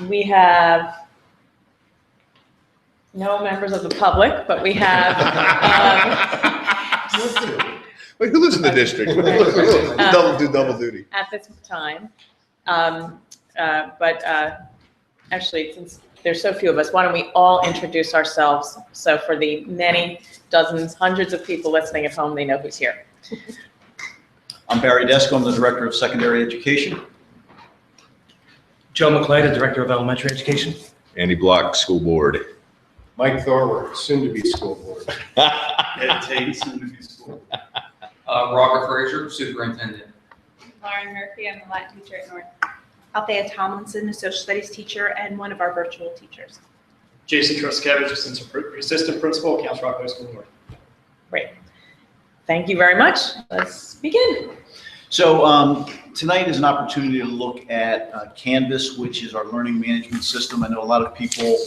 We have no members of the public, but we have Wait, who lives in the district? Do double duty. at this time. Actually, since there's so few of us, why don't we all introduce ourselves? So for the many dozens, hundreds of people listening at home, they know who's here. I'm Barry Desko. I'm the Director of Secondary Education. Joe McClay, the Director of Elementary Education. Andy Block, school board. Mike Thorward, soon to be school board. Ed Tate, soon to be school. Robert Frazier, superintendent. Lauren Murphy, I'm the Latin teacher at North. Althea Tomlinson, a social studies teacher and one of our virtual teachers. Jason Truskevich, Assistant Principal, Council Rock High School North. Great. Thank you very much. Let's begin. So tonight is an opportunity to look at Canvas, which is our learning management system. I know a lot of people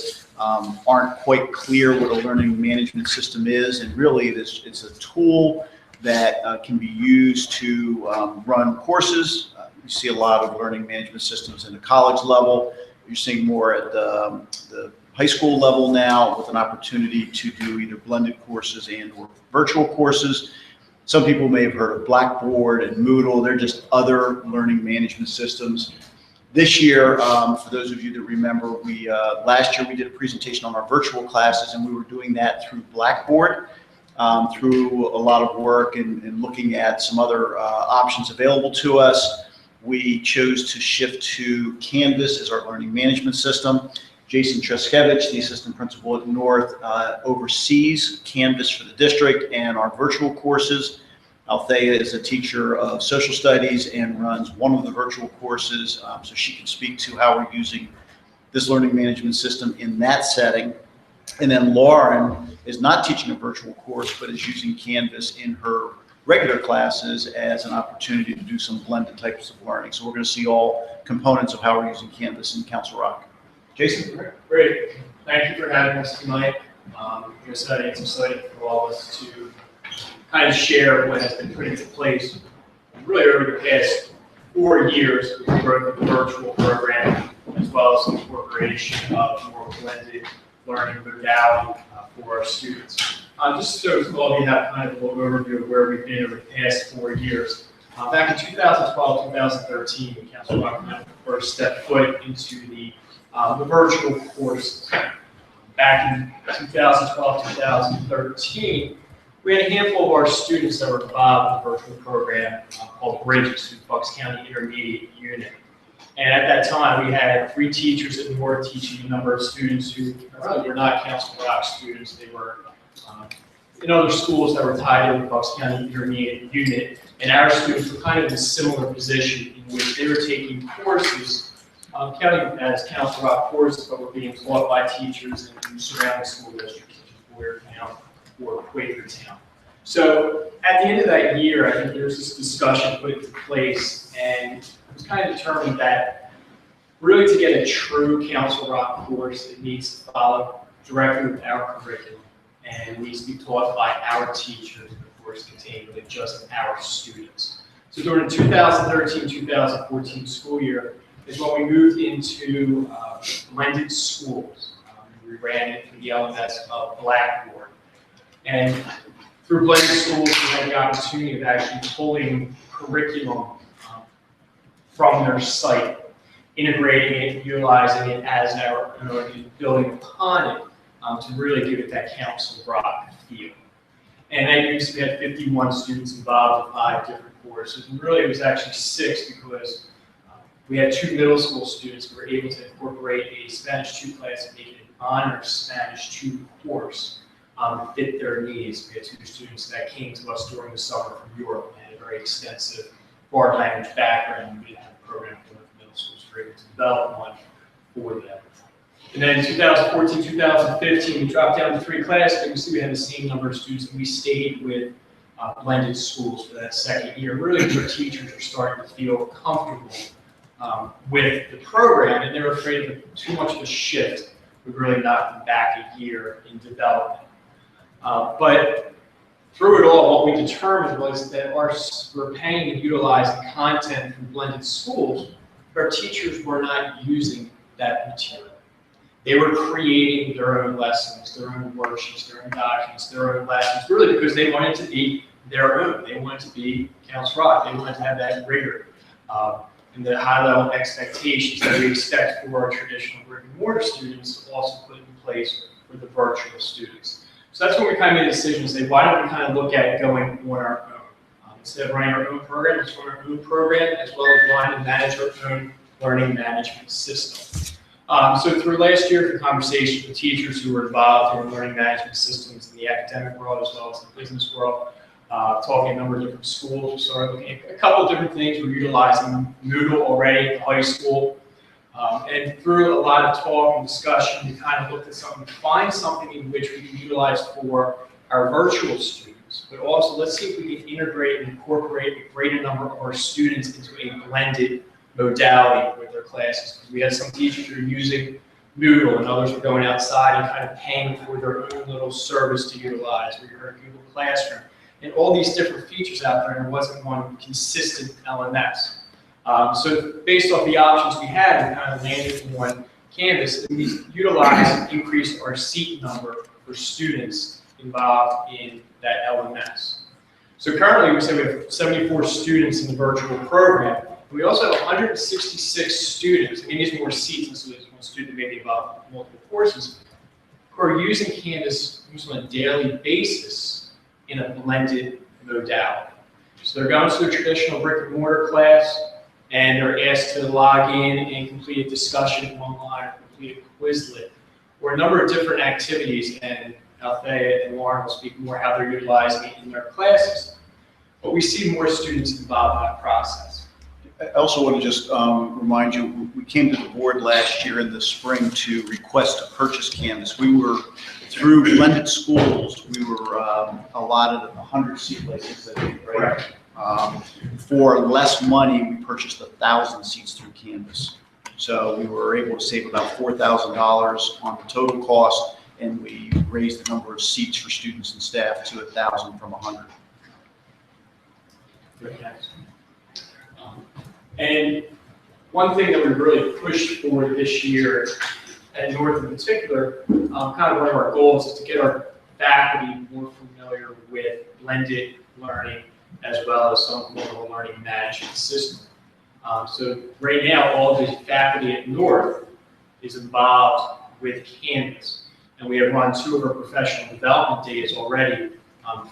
aren't quite clear what a learning management system is, and really it's a tool that can be used to run courses. You see a lot of learning management systems in the college level. You're seeing more at the high school level now, with an opportunity to do either blended courses and or virtual courses. Some people may have heard of Blackboard and Moodle. They're just other learning management systems. This year, for those of you that remember, last year we did a presentation on our virtual classes, and we were doing that through Blackboard, through a lot of work and looking at some other options available to us. We chose to shift to Canvas as our learning management system. Jason Truskevich, the assistant principal at North, oversees Canvas for the district and our virtual courses. Althea is a teacher of social studies and runs one of the virtual courses, so she can speak to how we're using this learning management system in that setting. And then Lauren is not teaching a virtual course, but is using Canvas in her regular classes as an opportunity to do some blended types of learning. So we're going to see all components of how we're using Canvas in Council Rock. Jason? Great. Thank you for having us tonight. It's exciting for all of us to kind of share what has been put into place really over the past 4 years with the growth of the virtual program, as well as the incorporation of more blended learning modality for our students. Just so all of you have kind of a little overview of where we've been over the past 4 years. Back in 2012, 2013, Council Rock kind of first stepped foot into the virtual courses. Back in 2012, 2013, we had a handful of our students that were involved in the virtual program called Bridges through the Bucks County Intermediate Unit. And at that time, we had 3 teachers at North teaching a number of students who really were not Council Rock students. They were in other schools that were tied to the Bucks County Intermediate Unit. And our students were kind of in a similar position in which they were taking courses, counting as Council Rock courses, but were being taught by teachers in surrounding school districts, such as Boyertown or Quakertown. So at the end of that year, I think there was this discussion put into place, and it was kind of determined that really to get a true Council Rock course, it needs to follow directly with our curriculum, and it needs to be taught by our teachers, and of course contained with just our students. So during the 2013-2014 school year is when we moved into blended schools. We ran it through the elements of Blackboard. And through blended schools, we had the opportunity of actually pulling curriculum from their site, integrating it, utilizing it as our, building upon it to really give it that Council Rock feel. And that used to be had 51 students involved in 5 different courses, and really it was actually 6 because we had 2 middle school students who were able to incorporate a Spanish 2 class and make it an honors Spanish 2 course to fit their needs. We had 2 students that came to us during the summer from Europe and had a very extensive foreign language background. We didn't have a program for the middle schools, we were able to develop one for them. And then in 2014, 2015, we dropped down to 3 classes, and you see we had the same number of students, and we stayed with blended schools for that second year. Really, the teachers are starting to feel comfortable with the program, and they're afraid of too much of a shift would really knock them back a year in development. But through it all, what we determined was that we're paying and utilizing content from blended schools, but our teachers were not using that material. They were creating their own lessons, their own worksheets, their own documents, their own lessons, really because they wanted to be their own. They wanted to be Counts Rock. They wanted to have that rigor and the high-level expectations that we expect for our traditional brick and mortar students to also put in place for the virtual students. So that's when we kind of made a decision to say, why don't we kind of look at going on our own? Instead of running our own program, let's run our own program as well as run and manage our own learning management system. So through last year, through conversations with teachers who were involved in learning management systems in the academic world as well as the business world, talking a number of different schools, we started looking at a couple of different things. We're utilizing Moodle already at the high school. And through a lot of talk and discussion, we kind of looked at something, find something in which we can utilize for our virtual students, but also let's see if we can integrate and incorporate a greater number of our students into a blended modality with their classes. Because we had some teachers who are using Moodle and others were going outside and kind of paying for their own little service to utilize. We heard Google Classroom and all these different features out there, and there wasn't one consistent LMS. So based off the options we had, we kind of landed on Canvas, and we utilized and increased our seat number for students involved in that LMS. So currently, we say we have 74 students in the virtual program. We also have 166 students, again, these are more seats, and so there's one student maybe involved in multiple courses, who are using Canvas on a daily basis in a blended modality. So they're going to a traditional brick and mortar class, and they're asked to log in and complete a discussion online, or complete a Quizlet, or a number of different activities, and Althea and Lauren will speak more how they're utilizing it in their classes. But we see more students involved in that process. I also want to just remind you, we came to the board last year in the spring to request to purchase Canvas. We were, through blended schools, we were allotted 100 seat places, I think, right? For less money, we purchased 1,000 seats through Canvas. So we were able to save about $4,000 on the total cost, and we raised the number of seats for students and staff to 1,000 from 100. Very nice. And one thing that we really pushed for this year at North in particular, kind of one of our goals is to get our faculty more familiar with blended learning as well as some form of a learning management system. So right now, all of the faculty at North is involved with Canvas. And we have run 2 of our professional development days already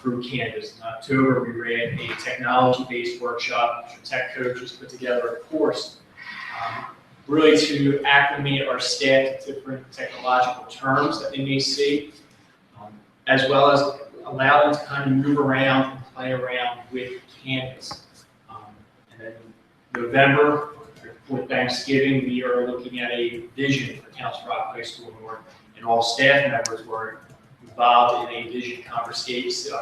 through Canvas. In October, we ran a technology-based workshop, which tech coaches put together a course really to acclimate our staff to different technological terms that they may see, as well as allow them to kind of move around and play around with Canvas. And then November, for Thanksgiving, we are looking at a vision for Counts Rock High School North, and all staff members were involved in a vision conversation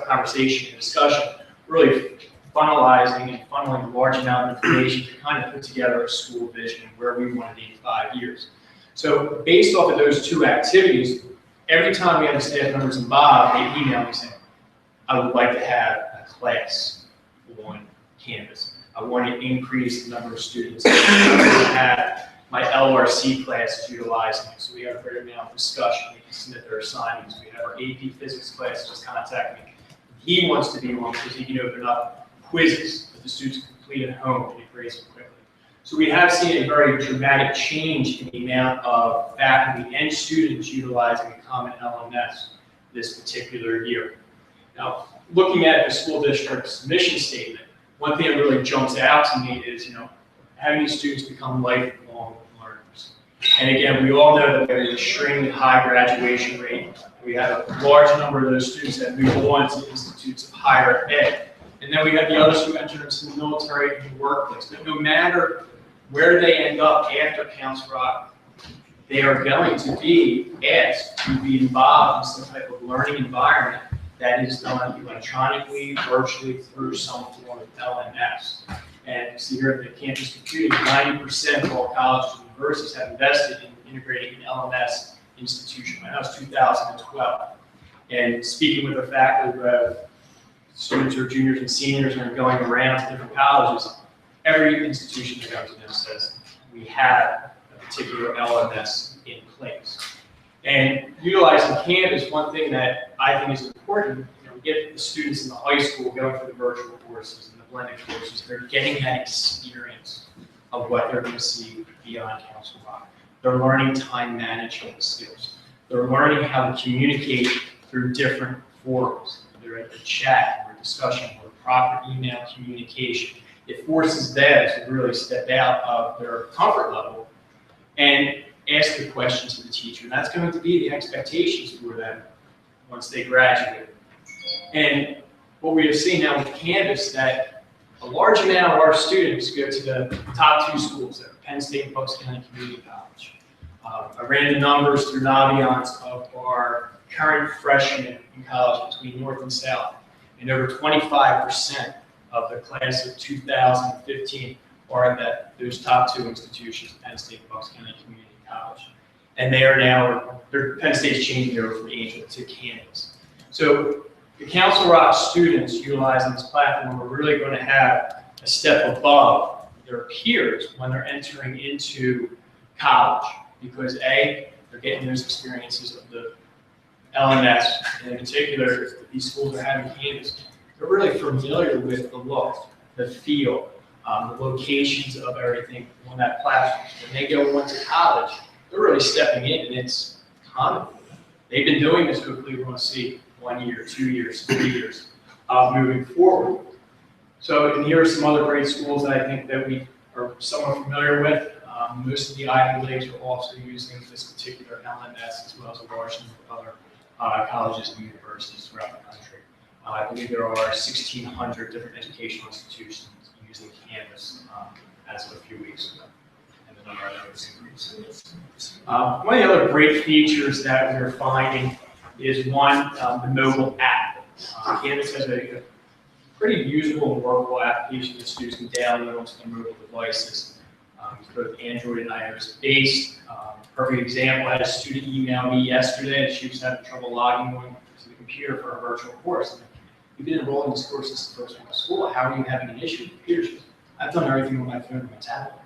and discussion, really funnelizing and funneling a large amount of information to kind of put together a school vision where we want to be in 5 years. So based off of those 2 activities, every time we have the staff members involved, they email me saying, I would like to have a class on Canvas. I want to increase the number of students. I want to have my LRC classes utilizing it. So we have a fair amount of discussion. They can submit their assignments. We have our AP physics class just contact me. He wants to be one because he can open up quizzes that the students can complete at home and it grades them quickly. So we have seen a very dramatic change in the amount of faculty and students utilizing a common LMS this particular year. Now, looking at the school district's mission statement, one thing that really jumps out to me is, having these students become lifelong learners. And again, we all know that we have an extremely high graduation rate. We have a large number of those students that move on to institutes of higher ed. And then we have the others who enter into the military and the workplace. But no matter where they end up after Counts Rock, they are going to be asked to be involved in some type of learning environment that is done electronically, virtually, through some form of LMS. And you see here at the campus computing, 90% of all colleges and universities have invested in integrating an LMS institution. That was 2012. And speaking with the faculty who have students who are juniors and seniors and are going around to different colleges, every institution that goes to them says, we have a particular LMS in place. And utilizing Canvas, one thing that I think is important, we get the students in the high school going through the virtual courses and the blended courses, they're getting that experience of what they're going to see beyond Council Rock. They're learning time management skills. They're learning how to communicate through different forums. They're at the chat or discussion or proper email communication. It forces them to really step out of their comfort level and ask the questions to the teacher. And that's going to be the expectations for them once they graduate. And what we have seen now with Canvas, that a large amount of our students go to the top 2 schools there, Penn State and Bucks County Community College. I ran the numbers through Naviance of our current freshmen in college between North and South, and over 25% of the class of 2015 are at those top 2 institutions, Penn State and Bucks County Community College. And they are now, Penn State's changing over from Angel to Canvas. So the Council Rock students utilizing this platform are really going to have a step above their peers when they're entering into college, because A, they're getting those experiences of the LMS, and in particular, if these schools are having Canvas, they're really familiar with the look, the feel, the locations of everything on that platform. When they go on to college, they're really stepping in, and it's common for them. They've been doing this quickly. We're going to see 1 year, 2 years, 3 years moving forward. So, and here are some other great schools that I think that we are somewhat familiar with. Most of the Ivy Leagues are also using this particular LMS, as well as a large number of other colleges and universities throughout the country. I believe there are 1,600 different educational institutions using Canvas as of a few weeks ago, and the number I know is increasing. One of the other great features that we're finding is the mobile app. Canvas has a pretty usable and workable application that students can download onto their mobile devices. It's both Android and iOS based. Perfect example, I had a student email me yesterday and she was having trouble logging on to the computer for a virtual course. You've been enrolled in this course since the first week of school. How are you having an issue with computers? I've done everything on my phone and my tablet.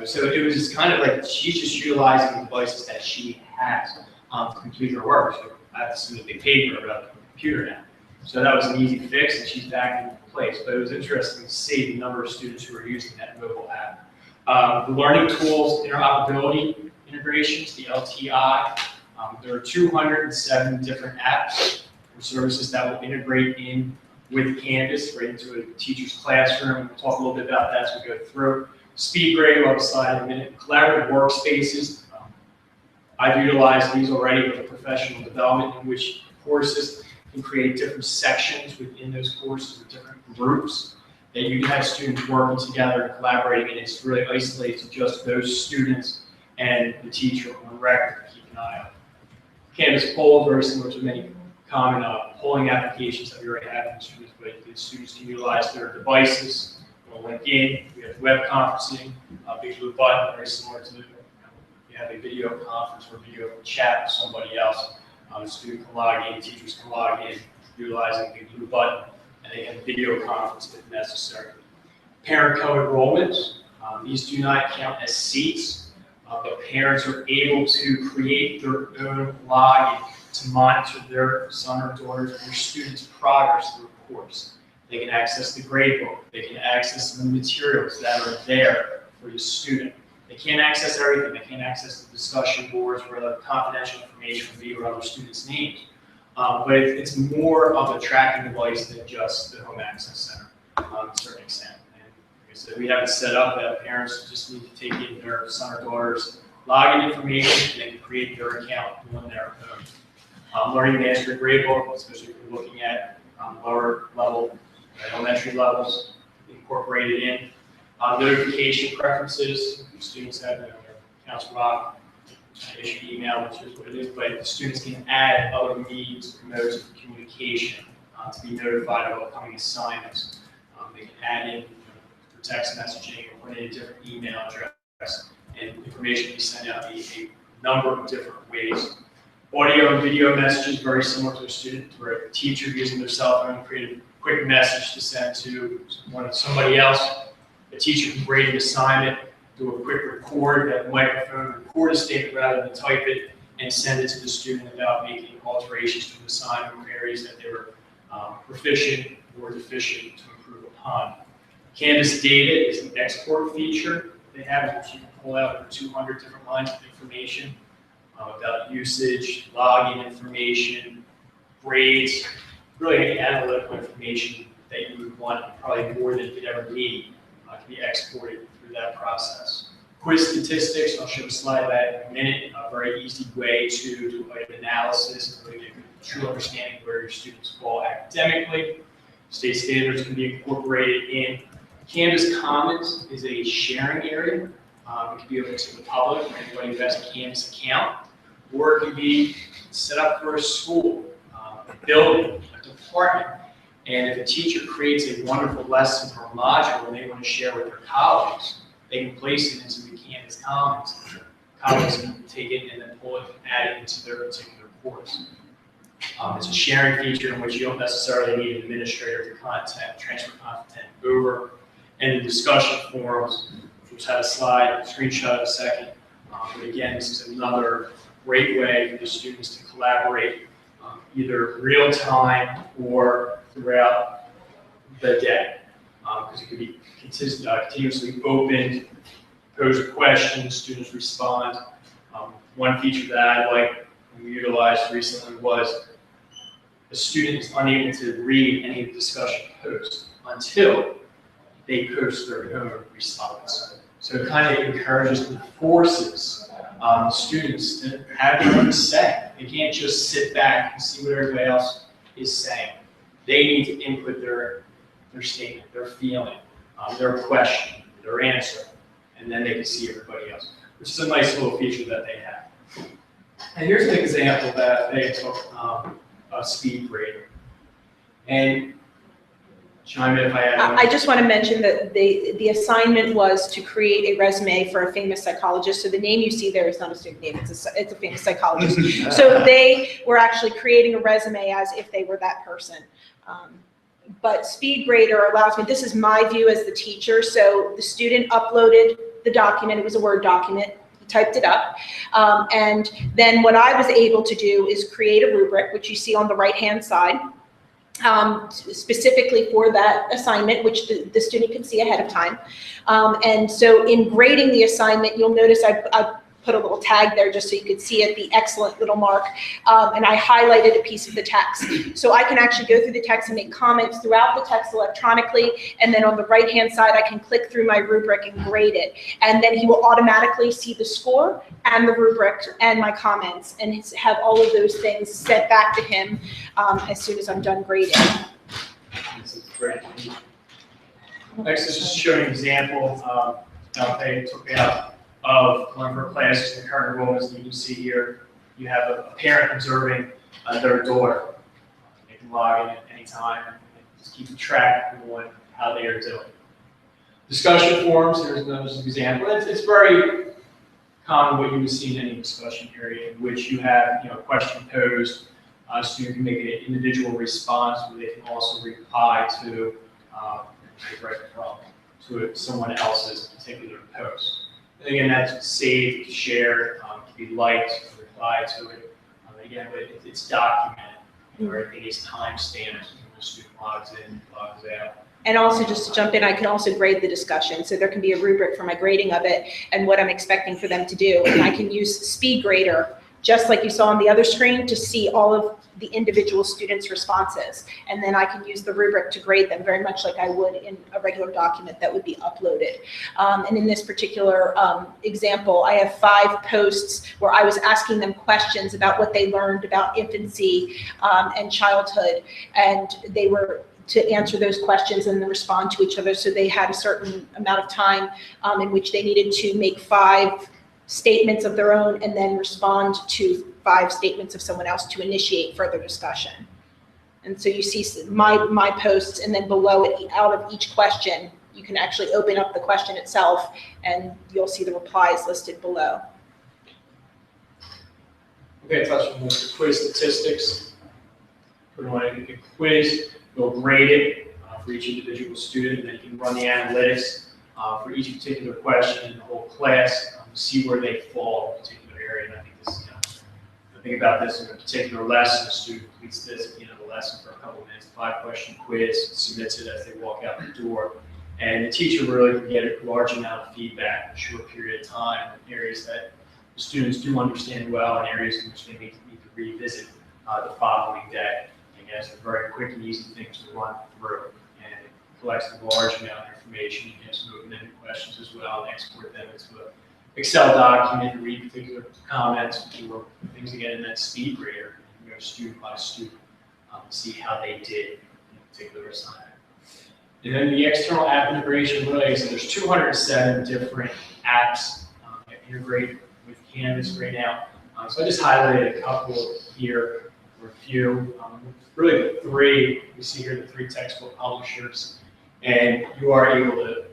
So it was just kind of like she's just utilizing the devices that she has to complete her work. So I have to submit the paper about the computer now. So that was an easy fix and she's back in place. But it was interesting to see the number of students who are using that mobile app. The learning tools interoperability integrations, the LTI. There are 207 different apps or services that will integrate in with Canvas right into a teacher's classroom. We'll talk a little bit about that as we go through. Speed grade website in a minute. Collaborative workspaces. I've utilized these already with the professional development, in which courses can create different sections within those courses with different groups that you can have students working together and collaborating, and it's really isolated to just those students and the teacher on record to keep an eye on. Canvas poll, very similar to many common polling applications that we already have in the students, but the students can utilize their devices. We'll link in. We have web conferencing, big blue button, very similar to you have a video conference or video chat with somebody else. The student can log in, teachers can log in, utilizing the blue button, and they have video conference if necessary. Parent co-enrollments. These do not count as seats, but parents are able to create their own login to monitor their son or daughter's or student's progress through a course. They can access the gradebook. They can access the materials that are there for the student. They can't access everything. They can't access the discussion boards where the confidential information will be or other students' names. But it's more of a tracking device than just the home access center to a certain extent. And like I said, we have it set up that parents just need to take in their son or daughter's login information and they can create their account on their own. Learning Master Gradebook, especially if you're looking at lower level, elementary levels, incorporated in. Notification preferences, students have their Council Rock issue email, which is what it is, but the students can add other means or modes of communication to be notified of upcoming assignments. They can add in for text messaging or put in a different email address, and information can be sent out in a number of different ways. Audio and video messages, very similar to a student, where a teacher using their cell phone create a quick message to send to somebody else. A teacher can grade an assignment, do a quick record, have a microphone, record a statement rather than type it, and send it to the student about making alterations to the assignment or areas that they were proficient or deficient to improve upon. Canvas data is an export feature they have, which you can pull out over 200 different lines of information about usage, login information, grades, really any analytical information that you would want, probably more than you could ever need, to be exported through that process. Quiz statistics, I'll show a slide of that in a minute, a very easy way to do an analysis and really get a true understanding of where your students fall academically. State standards can be incorporated in. Canvas Commons is a sharing area. It can be open to the public, or anybody who has a Canvas account, or it can be set up for a school, a building, a department. And if a teacher creates a wonderful lesson or a module and they want to share with their colleagues, they can place it into the Canvas Commons. Colleagues can take it and then pull it and add it into their particular course. It's a sharing feature in which you don't necessarily need an administrator to transfer content over. And the discussion forums, which have a slide, screenshot in a second. But again, this is another great way for the students to collaborate, either real time or throughout the day. Because it could be continuously opened, pose questions, students respond. One feature that I like and we utilized recently was a student is unable to read any of the discussion posts until they post their own response. So it kind of encourages and forces students to have their own say. They can't just sit back and see what everybody else is saying. They need to input their statement, their feeling, their question, their answer, and then they can see everybody else, which is a nice little feature that they have. And here's an example that they took of Speed Grader. And chime in if I have. I just want to mention that the assignment was to create a resume for a famous psychologist. So the name you see there is not a student name, it's a famous psychologist. So they were actually creating a resume as if they were that person. But Speed Grader allows me, this is my view as the teacher. So the student uploaded the document, it was a Word document, he typed it up. And then what I was able to do is create a rubric, which you see on the right-hand side. Specifically for that assignment, which the student can see ahead of time. And so in grading the assignment, you'll notice I put a little tag there just so you could see it, the excellent little mark, and I highlighted a piece of the text. So I can actually go through the text and make comments throughout the text electronically, and then on the right-hand side, I can click through my rubric and grade it. And then he will automatically see the score and the rubric and my comments, and have all of those things sent back to him as soon as I'm done grading. This is great. Next is just showing an example. They took out of one of her classes in the current enrollments. You can see here, you have a parent observing their daughter. They can log in at any time and just keep track of how they are doing. Discussion forums, here's another example. It's very common what you would see in any discussion area in which you have a question posed. A student can make an individual response, but they can also reply to someone else's particular post. And again, that's saved, shared, can be liked, replied to it. Again, it's documented. Everything is time stamped when the student logs in, logs out. And also, just to jump in, I can also grade the discussion. So there can be a rubric for my grading of it and what I'm expecting for them to do. And I can use Speed Grader, just like you saw on the other screen, to see all of the individual students' responses. And then I can use the rubric to grade them very much like I would in a regular document that would be uploaded. And in this particular example, I have 5 posts where I was asking them questions about what they learned about infancy and childhood. And they were to answer those questions and then respond to each other. So they had a certain amount of time in which they needed to make 5 statements of their own and then respond to 5 statements of someone else to initiate further discussion. And so you see my posts, and then below it, out of each question, you can actually open up the question itself and you'll see the replies listed below. Okay, touch on the quiz statistics. Put on a quiz, we'll grade it for each individual student, and then you can run the analytics for each particular question in the whole class, to see where they fall in a particular area. And I think this, the thing about this in a particular lesson, a student completes this at the end of the lesson for a couple of minutes, 5-question quiz, submits it as they walk out the door. And the teacher really can get a large amount of feedback in a short period of time in areas that the students do understand well and areas in which they need to revisit the following day. And again, it's a very quick and easy thing to run through. And it collects a large amount of information. You can ask open-ended questions as well and export them into an Excel document and read particular comments or things again in that speed grader, and go student by student to see how they did in a particular assignment. And then the external app integration, really, so there's 207 different apps that integrate with Canvas right now. So I just highlighted a couple here, or a few. Really the three, you see here the 3 textbook publishers, and you are able to,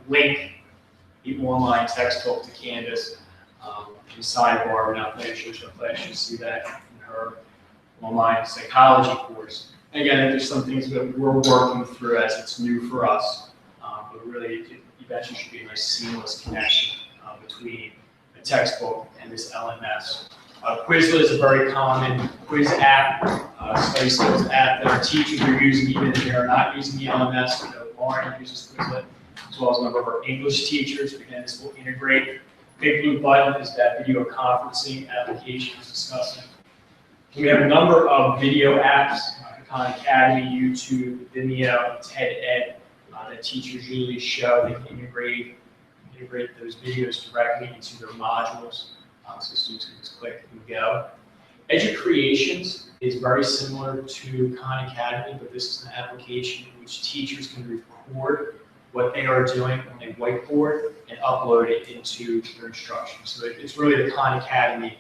link the online textbook to Canvas. In the sidebar, we're not planning to show flash, you see that in her online psychology course. And again, there's some things that we're working through as it's new for us, but really it eventually should be a nice seamless connection between the textbook and this LMS. Quizlet is a very common quiz app, study skills app that our teachers are using even if they are not using the LMS. We know Lauren uses Quizlet, as well as a number of our English teachers. Again, this will integrate. Big blue button is that video conferencing application is discussing. We have a number of video apps, Khan Academy, YouTube, Vimeo, TED-Ed, that teachers usually show. They can integrate those videos directly into their modules, so students can just click and go. EduCreations is very similar to Khan Academy, but this is an application in which teachers can record what they are doing on a whiteboard and upload it into their instruction. So it's really the Khan Academy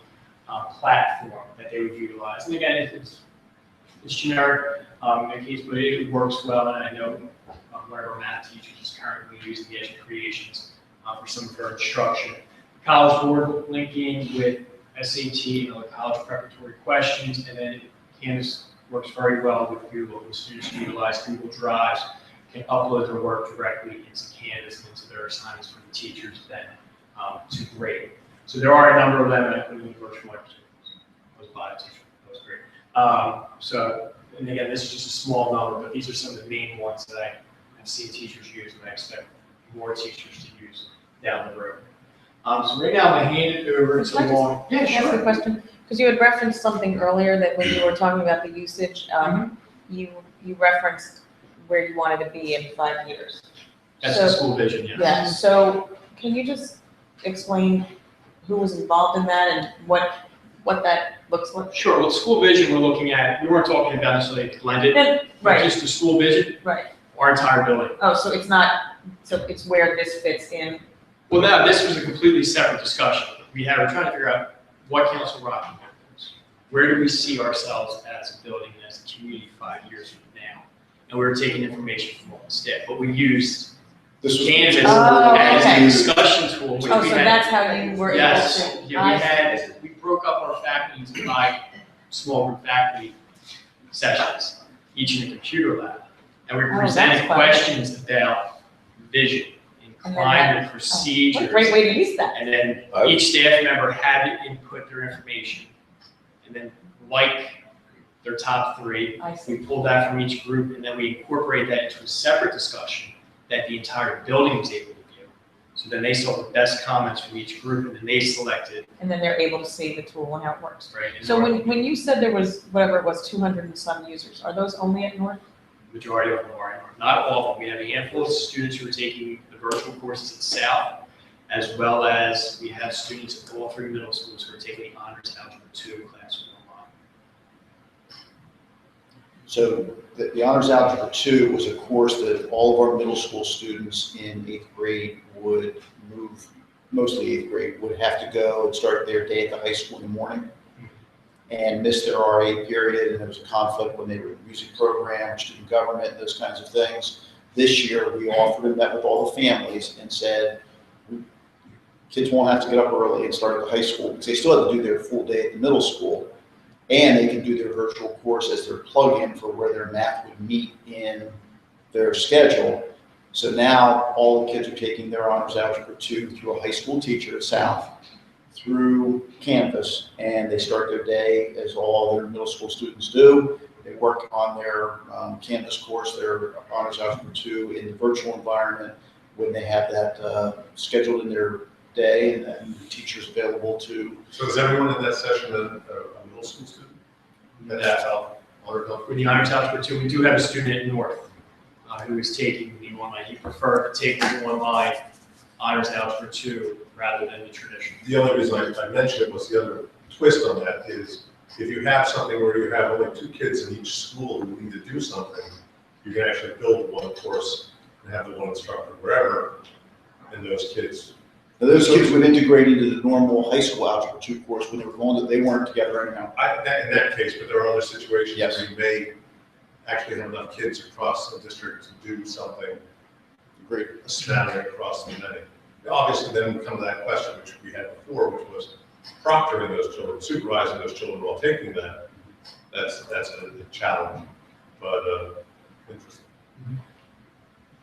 platform that they would utilize. And again, it's generic in the case, but it works well. And I know one of our math teachers is currently using the EduCreations for some of her instruction. College Board linking with SAT and college preparatory questions, and then Canvas works very well with Google. The students who utilize Google Drives can upload their work directly into Canvas and into their assignments for the teachers then to grade. So there are a number of them, including virtual lectures. I was a bio teacher, that was great. So, and again, this is just a small number, but these are some of the main ones that I have seen teachers use, and I expect more teachers to use down the road. So right now, I'm going to hand it over to Lauren. Yeah, Can I ask a question? Because you had referenced something earlier that when you were talking about the usage, you referenced where you wanted to be in 5 years. That's the school vision, yeah. Yeah, so can you just explain who was involved in that and what that looks like? Sure. Well, school vision we're looking at, we weren't talking about necessarily blended, but Right, just the school vision, right. our entire building. Oh, so it's not, so it's where this fits in. Well, now, this was a completely separate discussion. We're trying to figure out what Council Rocky is. Where do we see ourselves as a building and as a community 5 years from now? And we were taking information from all the staff, but we used Canvas as okay. a discussion tool. Which Oh, we so had, that's how you were able yes, to. yeah, we broke up our faculty into 5 small group faculty sessions, each in a computer lab. And we presented that's fun. questions about vision and climate procedures. What a great way to use that. And then each staff member had to input their information. And then like their top 3, I see. we pulled that from each group and then we incorporated that into a separate discussion that the entire building was able to view. So then they saw the best comments from each group and then they selected, And then they're able to see the tool and how it works. right? and So North, when you said there was, whatever it was, 200 and some users, are those only at North? majority of them are, not all of them. We have a handful of students who are taking the virtual courses at South, as well as we have students at all 3 middle schools who are taking the Honors Algebra 2 class online. So the Honors Algebra 2 was a course that all of our middle school students in 8th grade would move, mostly 8th grade, would have to go and start their day at the high school in the morning and miss their RA period, and there was a conflict when they were in the music program, student government, those kinds of things. This year, we offered and met with all the families and said, kids won't have to get up early and start at the high school, because they still have to do their full day at the middle school, and they can do their virtual course as their plug-in for where their math would meet in their schedule. So now all the kids are taking their honors algebra 2 through a high school teacher at South, through Canvas, and they start their day as all their middle school students do. They work on their Canvas course, their honors algebra 2 in the virtual environment when they have that scheduled in their day, and the teacher's available to. So is everyone in that session a middle school student? And that's how, With the honors algebra 2, we do have a student at North who is taking the online. He preferred to take the online honors algebra 2 rather than the traditional. the only reason I mentioned it was the other twist on that is if you have something where you have only 2 kids in each school who need to do something, you can actually build one course and have the one instructor wherever, and those kids. Now, those kids would integrate into the normal high school algebra 2 course when they were going, they weren't together anyhow. In that case, but there are other situations Yes. where you may actually have enough kids across the district to do something Great. spanning across the many. Obviously, then we come to that question, which we had before, which was proctoring those children, supervising those children while taking that. That's a challenge, but interesting.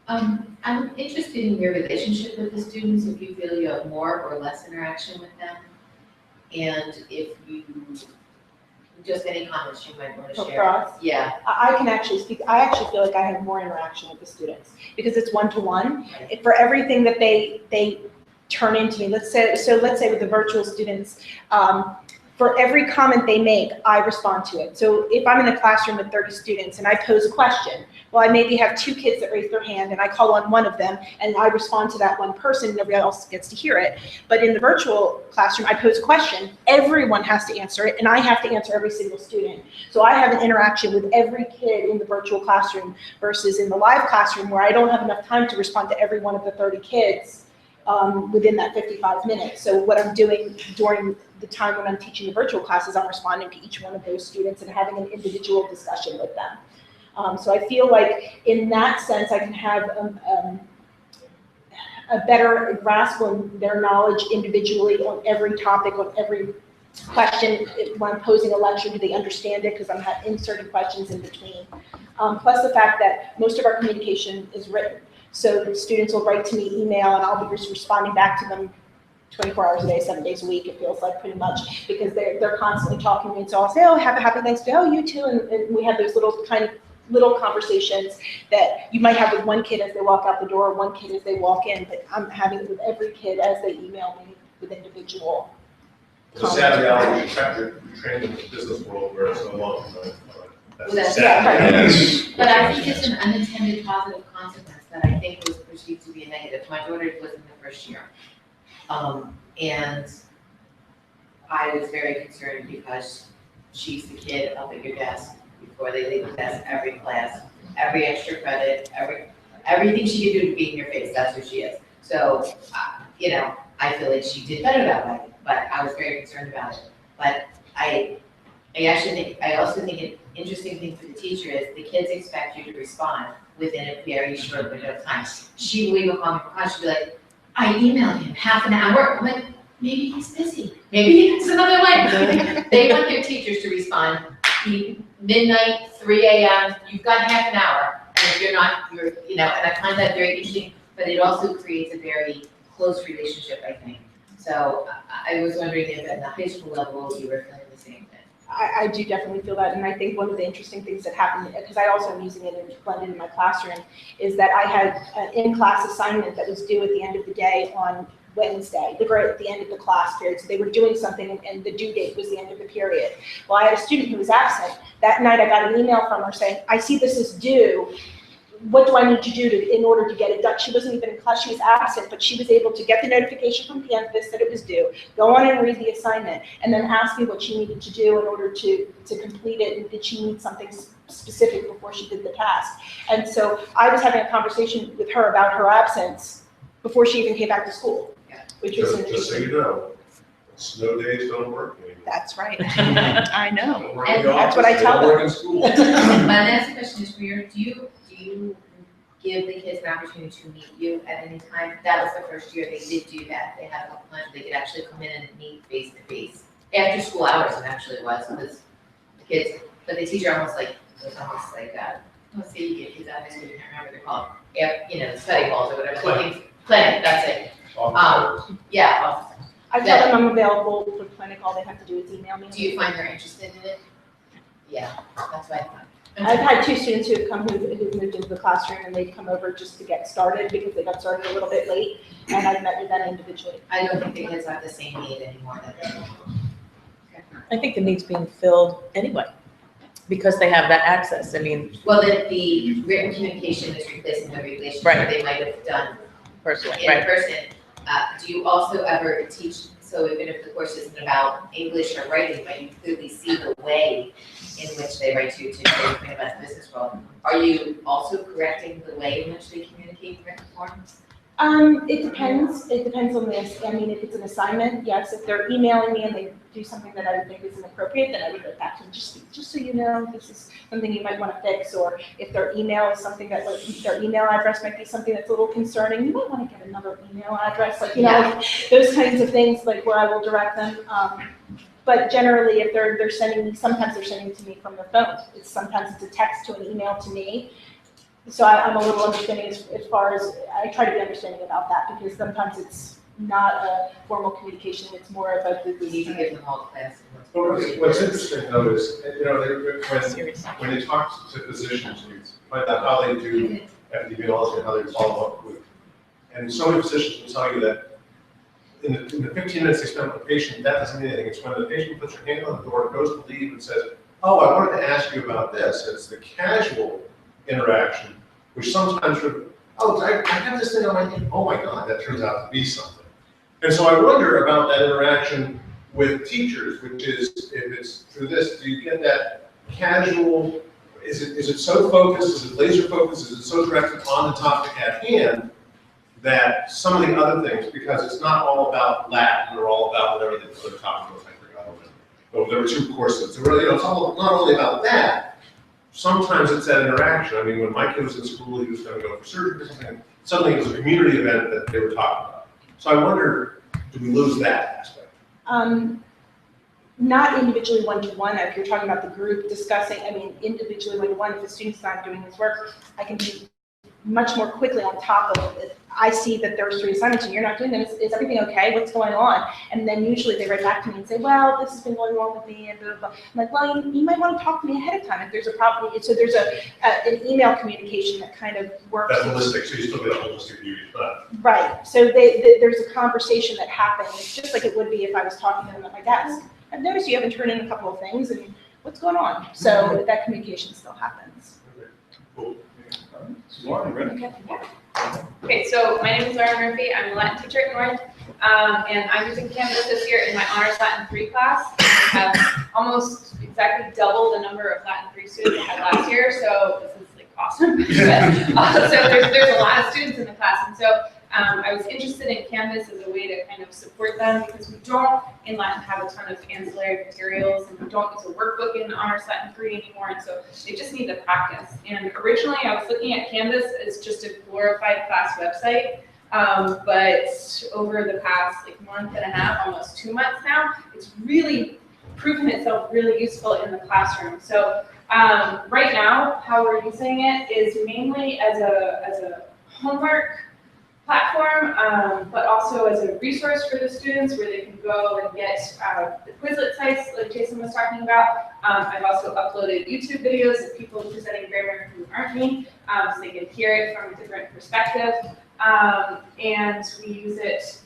I'm interested in your relationship with the students, if you feel you have more or less interaction with them. And if you, just any comments you might want to share. Across. Yeah. I can actually speak, I actually feel like I have more interaction with the students because it's one-to-one. For everything that they turn into me, let's say with the virtual students, for every comment they make, I respond to it. So if I'm in a classroom with 30 students and I pose a question, well, I maybe have 2 kids that raise their hand and I call on one of them and I respond to that one person and everybody else gets to hear it. But in the virtual classroom, I pose a question, everyone has to answer it, and I have to answer every single student. So I have an interaction with every kid in the virtual classroom versus in the live classroom where I don't have enough time to respond to every one of the 30 kids within that 55 minutes. So what I'm doing during the time when I'm teaching the virtual classes, I'm responding to each one of those students and having an individual discussion with them. So I feel like in that sense, I can have a better grasp on their knowledge individually on every topic, on every question. When I'm posing a lecture, do they understand it? Because I'm inserting questions in between. Plus the fact that most of our communication is written. So the students will write to me email and I'll be responding back to them 24 hours a day, 7 days a week, it feels like pretty much, because they're constantly talking to me. And so I'll say, oh, have a happy Thanksgiving, oh, you too. And we have those little conversations that you might have with one kid as they walk out the door, one kid as they walk in, but I'm having it with every kid as they email me with individual The sad reality is you're trained in the business world where it's no longer. Well, that's sad right. reality. But I think it's an unintended positive consequence that I think was perceived to be a negative. My daughter was in the first year. And I was very concerned because she's the kid up at your desk before they leave the desk, every class, every extra credit, everything she can do to be in your face, that's who she is. So, I feel like she did better that way, but I was very concerned about it. But I also think an interesting thing for the teacher is the kids expect you to respond within a very short window of time. She would leave a comment for class, she'd be like, I emailed him half an hour. I'm like, maybe he's busy. Maybe he has another life. They want their teachers to respond midnight, 3 a.m. You've got half an hour. And if you're not, and I find that very interesting, but it also creates a very close relationship, I think. So I was wondering if at the high school level, you were feeling the same thing. I do definitely feel that, and I think one of the interesting things that happened, because I also am using it and blended in my classroom, is that I had an in-class assignment that was due at the end of the day on Wednesday, at the end of the class period. So they were doing something and the due date was the end of the period. Well, I had a student who was absent. That night I got an email from her saying, I see this is due. What do I need to do in order to get it done? She wasn't even in class, she was absent, but she was able to get the notification from Canvas that it was due, go on and read the assignment, and then ask me what she needed to do in order to complete it, and did she need something specific before she did the task. And so I was having a conversation with her about her absence before she even came back to school, which was Just so you know, snow days don't work anymore. That's right. I know. Don't work in the That's what office, I tell they don't them. work in school. My next question is for you, do you give the kids an opportunity to meet you at any time? That was the first year they did do that. They had a couple times they could actually come in and meet face to face. After school hours, it actually was, because the kids, but the teacher was almost like let's see, you get kids out of school, you can't remember what they're called, yeah, study halls or whatever, clinic, that's it. Yeah, office hours. I tell them I'm available for clinic, all they have to do is email me. Do you find they're interested in it? Yeah, that's what I thought. I've had 2 students who've moved into the classroom and they've come over just to get started because they got started a little bit late, and I've met with them individually. I don't think the kids have the same need anymore. I think the need's being filled anyway, because they have that access. I mean, Well, then the written communication is replacing the relationship Right. they might have done personally, in right? person. Do you also ever teach, so even if the course isn't about English or writing, but you clearly see the way in which they write to communicate about the business world, are you also correcting the way in which they communicate in written form? It depends. It depends on this. I mean, if it's an assignment, yes. If they're emailing me and they do something that I think is inappropriate, then I would go back to them, just so you know, this is something you might want to fix. Or if their email is something that, like, their email address might be something that's a little concerning, you might want to get another email address, like, like those kinds of things, like where I will direct them. But generally, if they're sending me, sometimes they're sending it to me from their phone. Sometimes it's a text to an email to me. So I'm a little understanding as far as, I try to be understanding about that, because sometimes it's not a formal communication, it's more of a. We need to give them all class. What's interesting though is, Serious. when they talk to physicians, you find out how they do epidemiology and how they follow up with. And so many physicians will tell you that in the 15 minutes they spend with the patient, that doesn't mean anything. It's when the patient puts her hand on the door, goes to leave and says, oh, I wanted to ask you about this. It's the casual interaction, which sometimes I have this thing on my hand, oh my God, that turns out to be something. And so I wonder about that interaction with teachers, which is, if it's through this, do you get that casual, is it so focused, is it laser focused, is it so directed on the topic at hand that some of the other things, because it's not all about Latin or all about whatever the other topic was, I forgot already. But there were 2 courses, so really, it's all not only about that. Sometimes it's that interaction. I mean, when my kid was in school, he was going to go for surgery or something. Suddenly, it was a community event that they were talking about. So I wonder, do we lose that aspect? Not individually one-to-one. If you're talking about the group discussing, I mean, individually one-to-one, if the student's not doing his work, I can be much more quickly on top of it. I see that there's 3 assignments and you're not doing them. Is everything okay? What's going on? And then usually they write back to me and say, well, this has been going wrong with me, and blah, blah, blah. I'm like, well, you might want to talk to me ahead of time if there's a problem. So there's an email communication that kind of works. That's holistic, so you still get a holistic view, but. Right. So there's a conversation that happens, just like it would be if I was talking to them at my desk. I've noticed you haven't turned in a couple of things, and what's going on? So that communication still happens. Cool. Lauren, ready? Okay, yeah. Okay, so my name is Laura Murphy. I'm a Latin teacher at North, and I'm using Canvas this year in my Honors Latin 3 class. I have almost exactly double the number of Latin 3 students I had last year, so this is like awesome. So there's a lot of students in the class, and so I was interested in Canvas as a way to kind of support them, because we don't in Latin have a ton of ancillary materials, and we don't use a workbook in Honors Latin 3 anymore, and so they just need to practice. And originally I was looking at Canvas as just a glorified class website, but over the past month and a half, almost 2 months now, it's really proven itself really useful in the classroom. So right now, how we're using it is mainly as a homework platform, but also as a resource for the students where they can go and get the Quizlet sites like Jason was talking about. I've also uploaded YouTube videos of people presenting grammar who aren't me, so they can hear it from a different perspective. And we use it,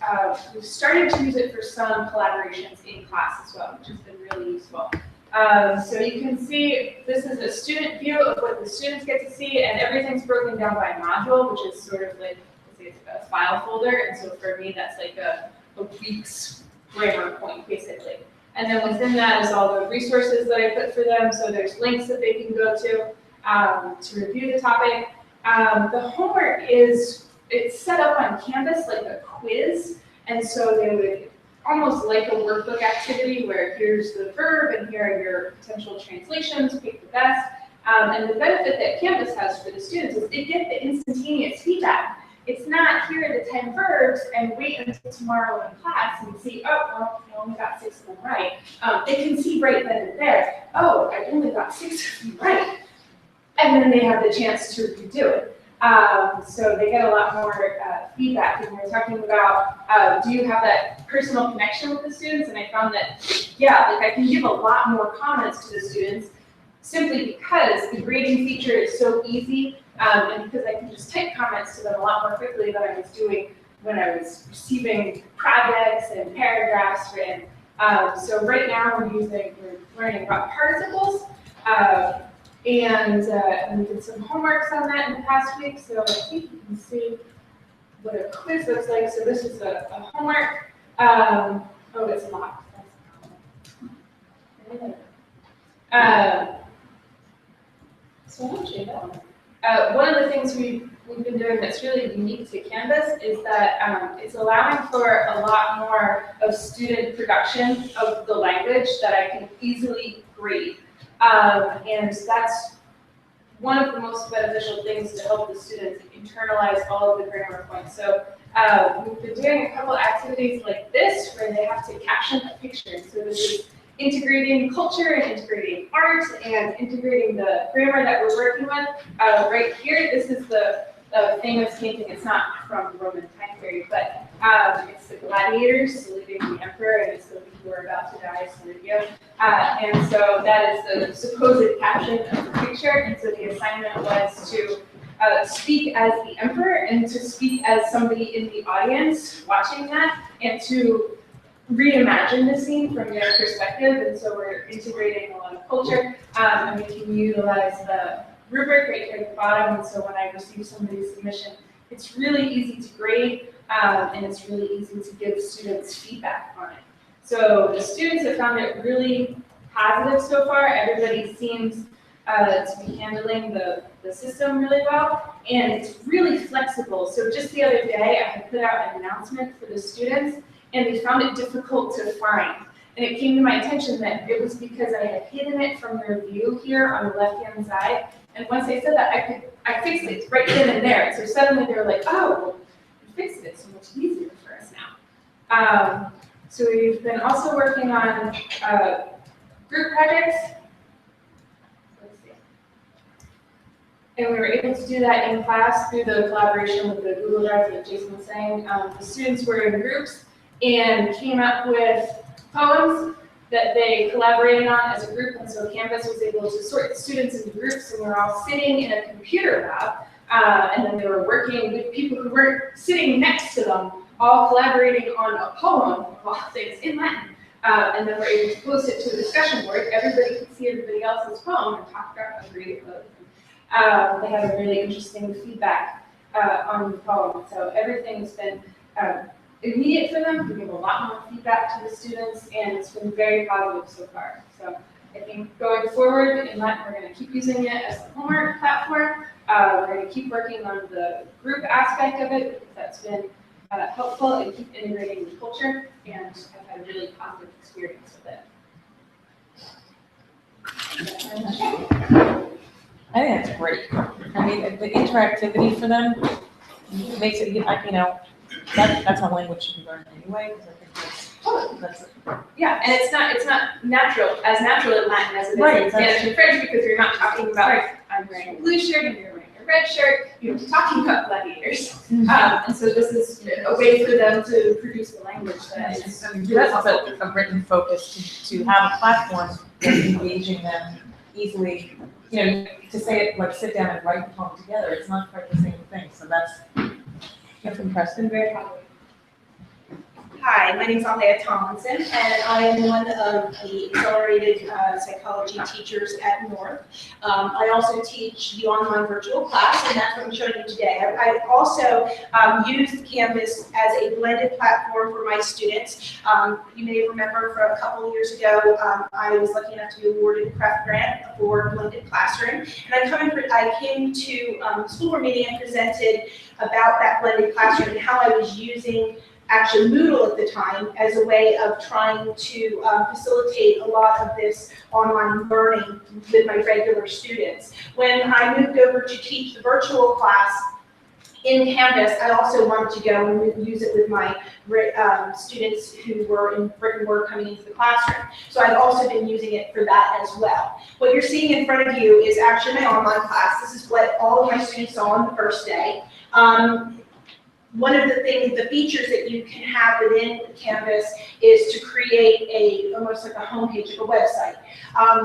we've started to use it for some collaborations in class as well, which has been really useful. So you can see this is a student view of what the students get to see, and everything's broken down by module, which is sort of like a file folder, and so for me that's like a week's grammar point basically. And then within that is all the resources that I put for them, so there's links that they can go to review the topic. The homework it's set up on Canvas like a quiz, and so they would almost like a workbook activity where here's the verb and here are your potential translations, pick the best. And the benefit that Canvas has for the students is they get the instantaneous feedback. It's not here are the 10 verbs and wait until tomorrow in class and see, oh, well, I only got 6 of them right. They can see right then and there, oh, I only got 6 of them right. and then they have the chance to redo it. So they get a lot more feedback. And we're talking about, do you have that personal connection with the students? And I found that, yeah, like I can give a lot more comments to the students simply because the grading feature is so easy, and because I can just type comments to them a lot more quickly than I was doing when I was receiving projects and paragraphs written. So right now we're learning about participles. And we did some homeworks on that in the past week, so I think you can see what a quiz looks like. So this is a homework. Oh, it's locked. So I'll show you that one. One of the things we've been doing that's really unique to Canvas is that it's allowing for a lot more of student production of the language that I can easily grade. And that's one of the most beneficial things to help the students internalize all of the grammar points. So we've been doing a couple activities like this where they have to caption a picture. So this is integrating culture and integrating art and integrating the grammar that we're working with. Right here, this is the famous painting. It's not from the Roman time period, but it's the gladiators saluting the emperor, and it's the people who are about to die, salute you. And so that is the supposed caption of the picture, and so the assignment was to speak as the emperor and to speak as somebody in the audience watching that, and to reimagine the scene from their perspective. And so we're integrating a lot of culture, and we can utilize the rubric right here at the bottom. And so when I receive somebody's submission, it's really easy to grade, and it's really easy to give students feedback on it. So the students have found it really positive so far. Everybody seems to be handling the system really well, and it's really flexible. So just the other day, I had put out an announcement for the students, and they found it difficult to find. And it came to my attention that it was because I had hidden it from their view here on the left-hand side. And once I said that, I fixed it right then and there. So suddenly they were like, oh, well, you fixed it so much easier for us now. So we've been also working on group projects. Let's see. And we were able to do that in class through the collaboration with the Google Drive that Jason was saying. The students were in groups and came up with poems that they collaborated on as a group, and so Canvas was able to sort the students into groups, and we were all sitting in a computer lab, and then they were working with people who weren't sitting next to them, all collaborating on a poem of all things in Latin, and then we're able to post it to a discussion board. Everybody could see everybody else's poem and talk about how great it was. They had a really interesting feedback on the poem, so everything's been immediate for them. We give a lot more feedback to the students, and it's been very positive so far. So I think going forward in Latin, we're going to keep using it as the homework platform. We're going to keep working on the group aspect of it because that's been helpful, and keep integrating the culture, and I've had a really positive experience with it. I think that's great. I mean, the interactivity for them makes it, you know, that's a language you can learn anyway, because I think that's Yeah, and it's not natural in Latin as it is Right, in Spanish and French, because you're not talking about I'm wearing a blue shirt and you're wearing a red shirt. You're talking about gladiators, and so this is a way for them to produce the language that is really that's helpful. a written focus to have a platform that's engaging them easily. You know, to say it like sit down and write the poem together, it's not quite the same thing. So that's impressive. Been very happy. Hi, my name is Althea Tomlinson, and I am one of the accelerated psychology teachers at North. I also teach the online virtual class, and that's what I'm showing you today. I also used Canvas as a blended platform for my students. You may remember from a couple of years ago, I was lucky enough to be awarded a craft grant for blended classroom, and I came to the school board meeting and presented about that blended classroom and how I was using actually Moodle at the time as a way of trying to facilitate a lot of this online learning with my regular students. When I moved over to teach the virtual class in Canvas, I also wanted to go and use it with my students who were in brick and mortar coming into the classroom. So I've also been using it for that as well. What you're seeing in front of you is actually my online class. This is what all of my students saw on the first day. One of the things, the features that you can have within Canvas is to create almost like a homepage of a website.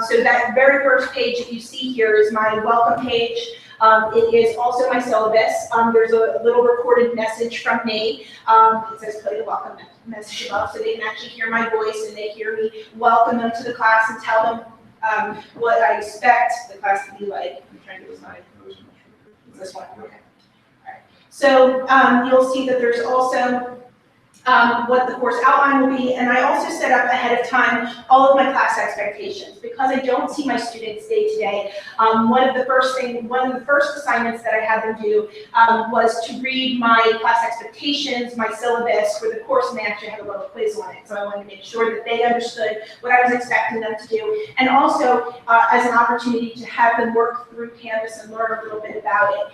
So that very first page that you see here is my welcome page. It is also my syllabus. There's a little recorded message from me. It says play the welcome message above, so they can actually hear my voice and they hear me welcome them to the class and tell them what I expect the class to be like. I'm trying to do this one. Okay. So you'll see that there's also what the course outline will be, and I also set up ahead of time all of my class expectations. Because I don't see my students day to day, one of the first assignments that I had them do was to read my class expectations, my syllabus for the course, and they actually had a little quiz on it. So I wanted to make sure that they understood what I was expecting them to do, and also as an opportunity to have them work through Canvas and learn a little bit about it.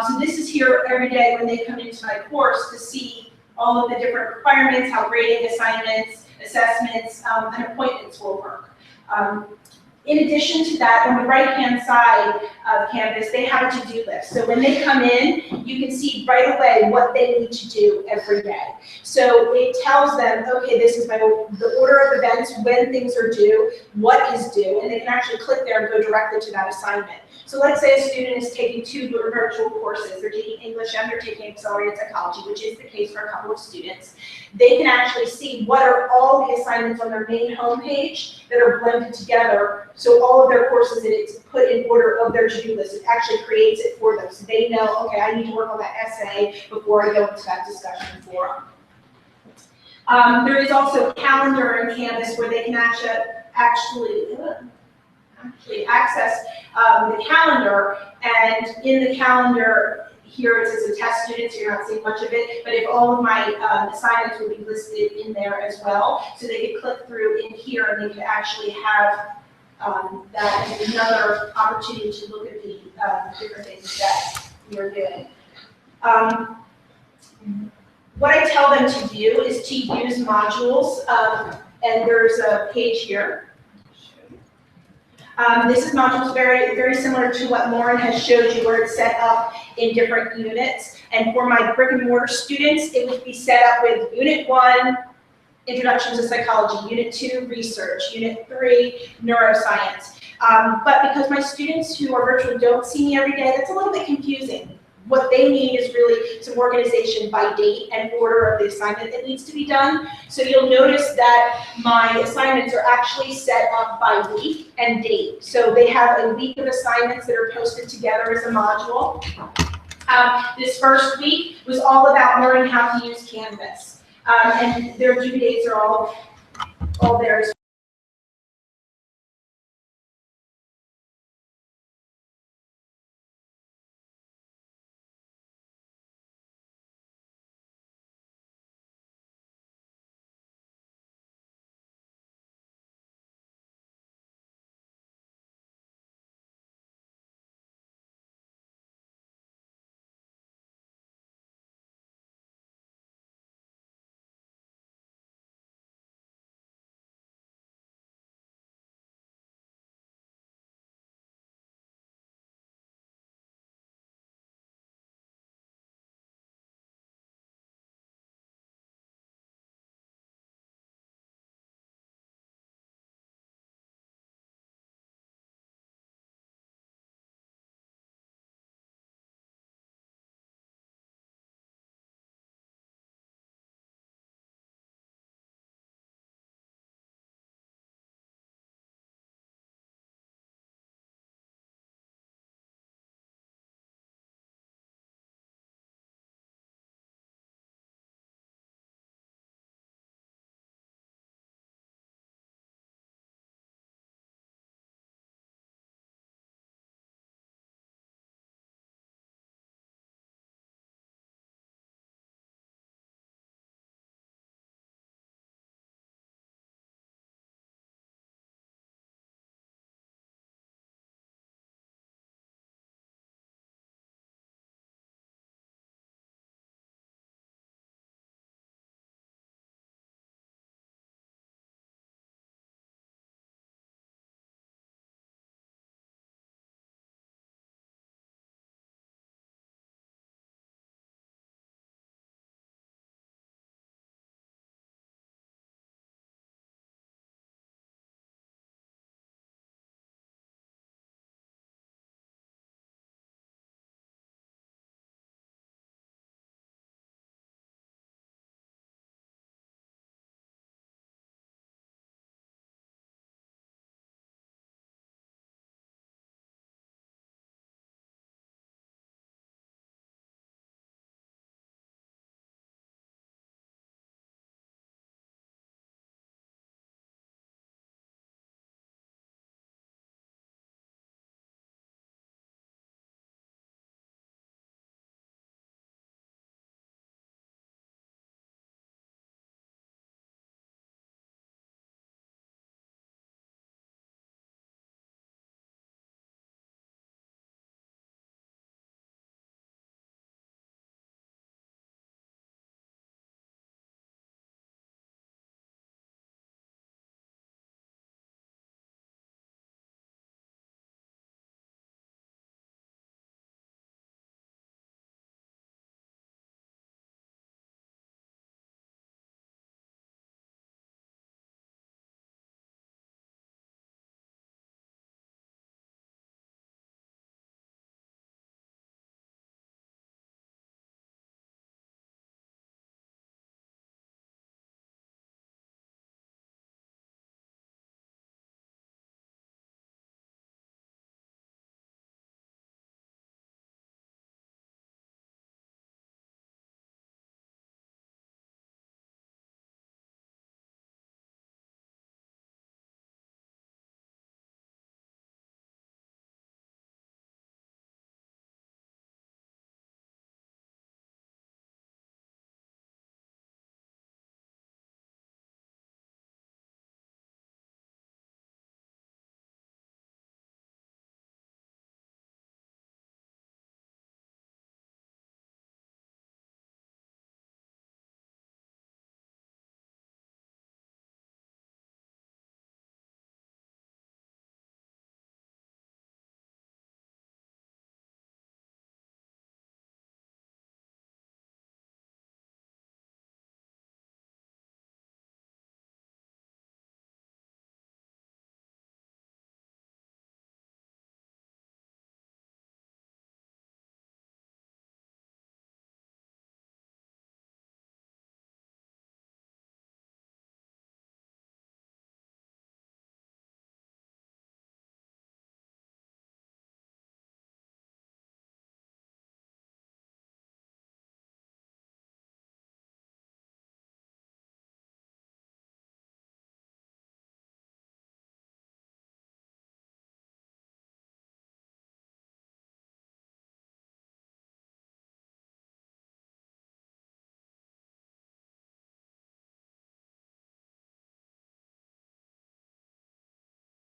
So this is here every day when they come into my course to see all of the different requirements, how grading, assignments, assessments, and appointments will work. In addition to that, on the right-hand side of Canvas, they have a to-do list. So when they come in, you can see right away what they need to do every day. So it tells them, okay, this is the order of events, when things are due, what is due, and they can actually click there and go directly to that assignment. So let's say a student is taking 2 virtual courses. They're taking English and they're taking accelerated psychology, which is the case for a couple of students. They can actually see what are all the assignments on their main homepage that are blended together. So all of their courses that it's put in order of their to-do list. It actually creates it for them. So they know, okay, I need to work on that essay before I go into that discussion forum. There is also a calendar in Canvas where they can actually access the calendar, and in the calendar here it says a test student, so you're not seeing much of it, but if all of my assignments will be listed in there as well, so they could click through in here and they could actually have that as another opportunity to look at the different things that you're doing. What I tell them to do is to use modules, and there's a page here. This is modules very, very similar to what Lauren has showed you, where it's set up in different units. And for my brick and mortar students, it would be set up with Unit 1, Introduction to Psychology, Unit 2, Research, Unit 3, Neuroscience. But because my students who are virtual don't see me every day, that's a little bit confusing. What they need is really some organization by date and order of the assignment that needs to be done. So you'll notice that my assignments are actually set up by week and date. So they have a week of assignments that are posted together as a module. This first week was all about learning how to use Canvas. And their due dates are all there as well.